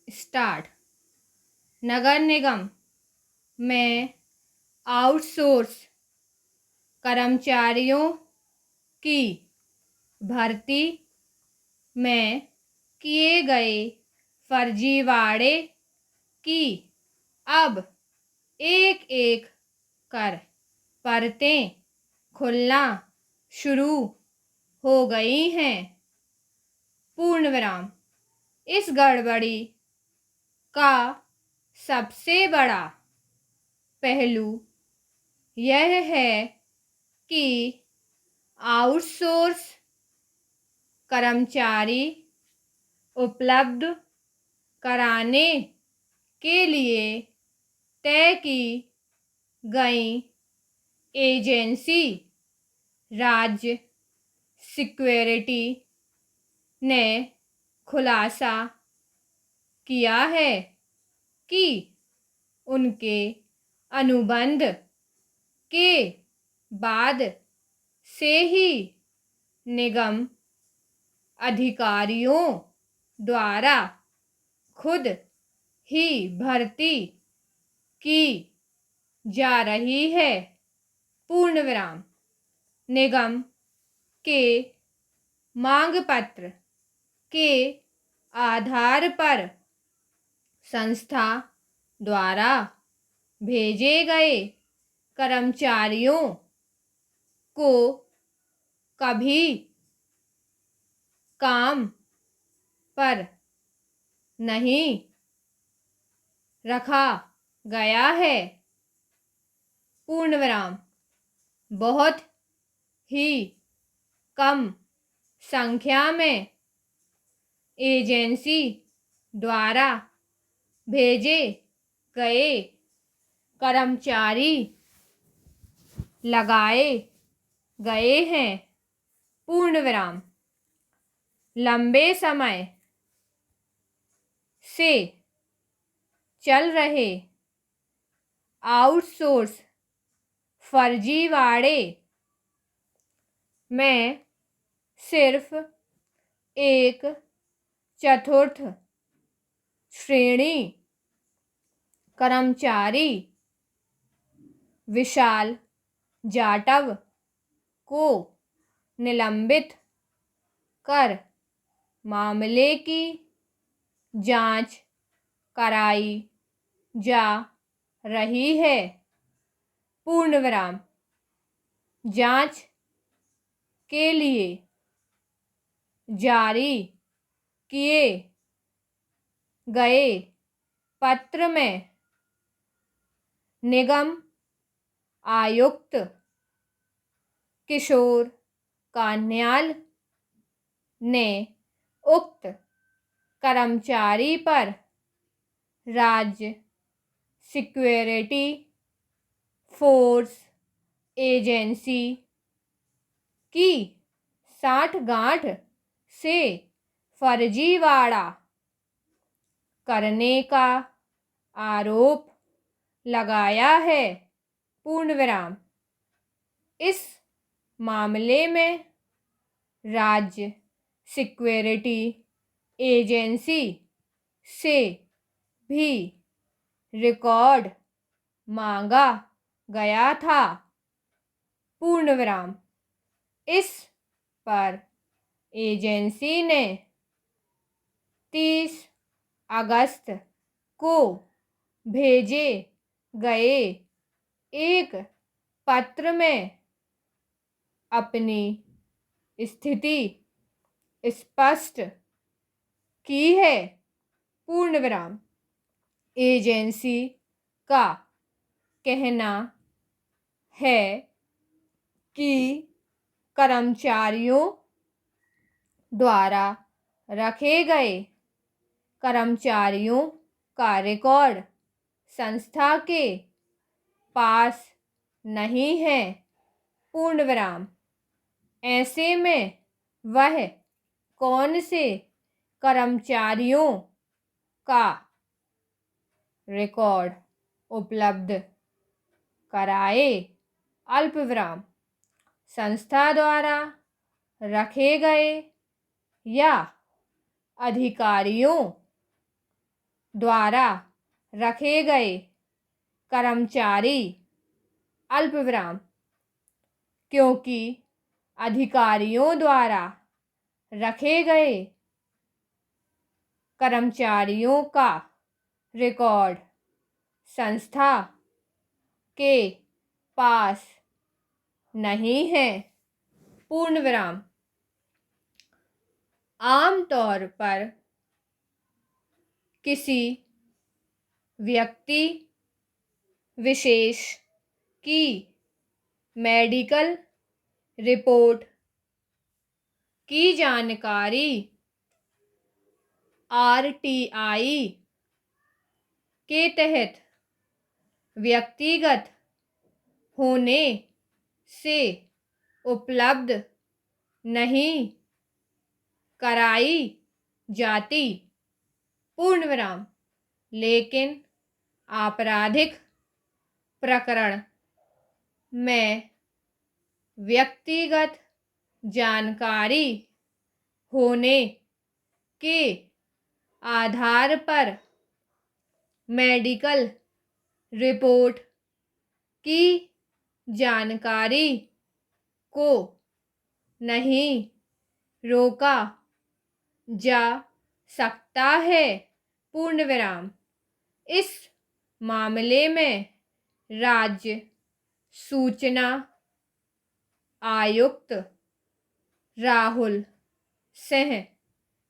Start. नगर निगम में outsource कर्मचारियों की भर्ती में किए गए फर्जीवाड़े की अब एक एक कर परतें खुलना शुरू हो गई हैं। पूर्ण विराम। इस गड़बड़ी का सबसे बड़ा पहलू यह है कि आउटसोर्स कर्मचारी उपलब्ध कराने के लिए तय की गई एजेंसी राज्य सिक्योरिटी ने खुलासा किया है कि उनके अनुबंध के बाद से ही निगम अधिकारियों द्वारा खुद ही भर्ती की जा रही है। पूर्ण विराम। निगम के मांग पत्र के आधार पर संस्था द्वारा भेजे गए कर्मचारियों को कभी काम पर नहीं रखा गया है। पूर्ण विराम। बहुत ही कम संख्या में एजेंसी द्वारा भेजे गए कर्मचारी लगाए गए हैं। पूर्ण विराम। लंबे समय से चल रहे आउटसोर्स फर्जीवाड़े में सिर्फ एक चतुर्थ श्रेणी कर्मचारी विशाल जाटव को निलंबित कर मामले की जांच कराई जा रही है। पूर्ण विराम। जांच के लिए जारी किए गए पत्र में निगम आयुक्त किशोर कान्याल ने उक्त कर्मचारी पर राज्य सिक्योरिटी फोर्स एजेंसी की साठगांठ से फर्जीवाड़ा करने का आरोप लगाया है। पूर्ण विराम। इस मामले में राज्य सिक्योरिटी एजेंसी से भी रिकॉर्ड मांगा गया था। पूर्ण विराम। इस पर एजेंसी ने 30 अगस्त को भेजे गए एक पत्र में अपनी स्थिति स्पष्ट की है। पूर्ण विराम। एजेंसी का कहना है कि कर्मचारियों द्वारा रखे गए कर्मचारियों का रिकॉर्ड संस्था के पास नहीं है। पूर्ण विराम। ऐसे में वह कौन से कर्मचारियों का रिकॉर्ड उपलब्ध कराए। अल्प विराम। संस्था द्वारा रखे गए या अधिकारियों द्वारा रखे गए कर्मचारी अल्पविराम क्योंकि अधिकारियों द्वारा रखे गए कर्मचारियों का रिकॉर्ड संस्था के पास नहीं है पूर्ण विराम। आमतौर पर किसी व्यक्ति विशेष की मेडिकल रिपोर्ट की जानकारी आरटीआई के तहत व्यक्तिगत होने से उपलब्ध नहीं कराई जाती पूर्ण विराम, लेकिन आपराधिक प्रकरण में व्यक्तिगत जानकारी होने के आधार पर मेडिकल रिपोर्ट की जानकारी को नहीं रोका जा सकता है पूर्ण विराम। इस मामले में राज्य सूचना आयुक्त राहुल सिंह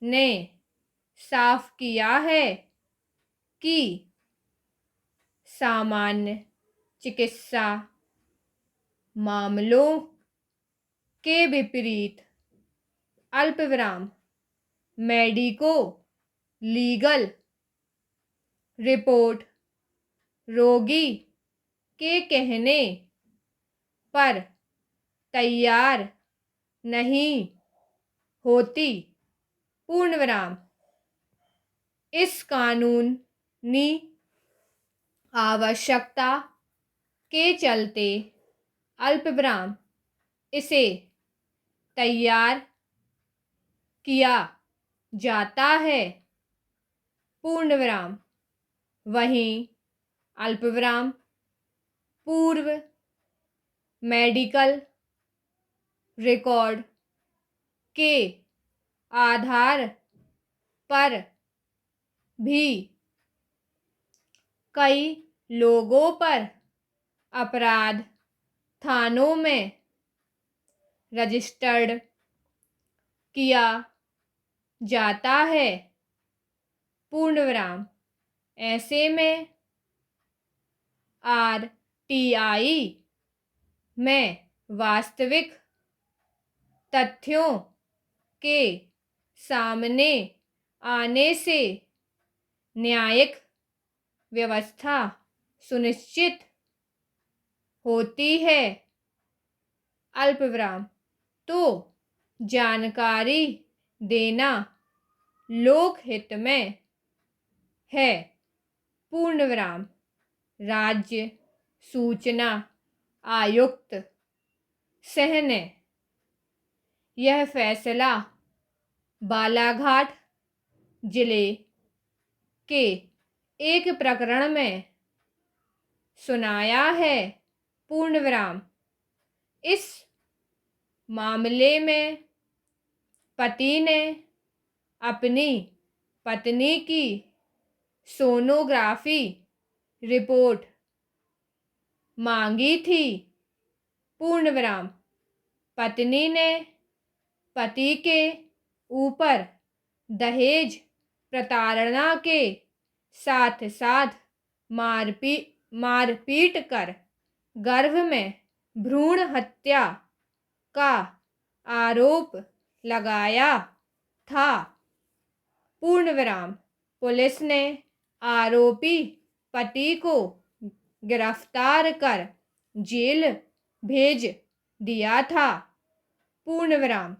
ने साफ किया है कि सामान्य चिकित्सा मामलों के विपरीत अल्पविराम मेडिको लीगल रिपोर्ट रोगी के कहने पर तैयार नहीं होती पूर्ण विराम। इस कानूनी आवश्यकता के चलते अल्पविराम इसे तैयार किया जाता है पूर्ण विराम। वहीं अल्पविराम पूर्व मेडिकल रिकॉर्ड के आधार पर भी कई लोगों पर अपराध थानों में रजिस्टर्ड किया जाता है पूर्ण विराम। ऐसे में आरटीआई में वास्तविक तथ्यों के सामने आने से न्यायिक व्यवस्था सुनिश्चित होती है। अल्पविराम तो जानकारी देना लोकहित में है पूर्ण विराम। राज्य सूचना आयुक्त सिंह ने यह फैसला बालाघाट जिले के एक प्रकरण में सुनाया है पूर्ण विराम। इस मामले में पति ने अपनी पत्नी की सोनोग्राफी रिपोर्ट मांगी थी पूर्ण विराम। पत्नी ने पति के ऊपर दहेज प्रताड़ना के साथ साथ मारपीट कर गर्भ में भ्रूण हत्या का आरोप लगाया था पूर्ण विराम। पुलिस ने आरोपी पति को गिरफ्तार कर जेल भेज दिया था पूर्ण विराम।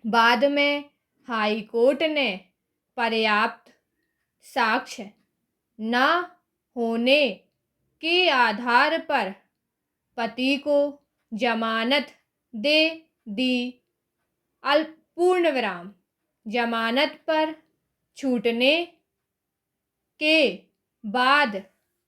बाद में हाई कोर्ट ने पर्याप्त साक्ष्य न होने के आधार पर पति को जमानत दे दी। पूर्ण विराम जमानत पर छूटने के बाद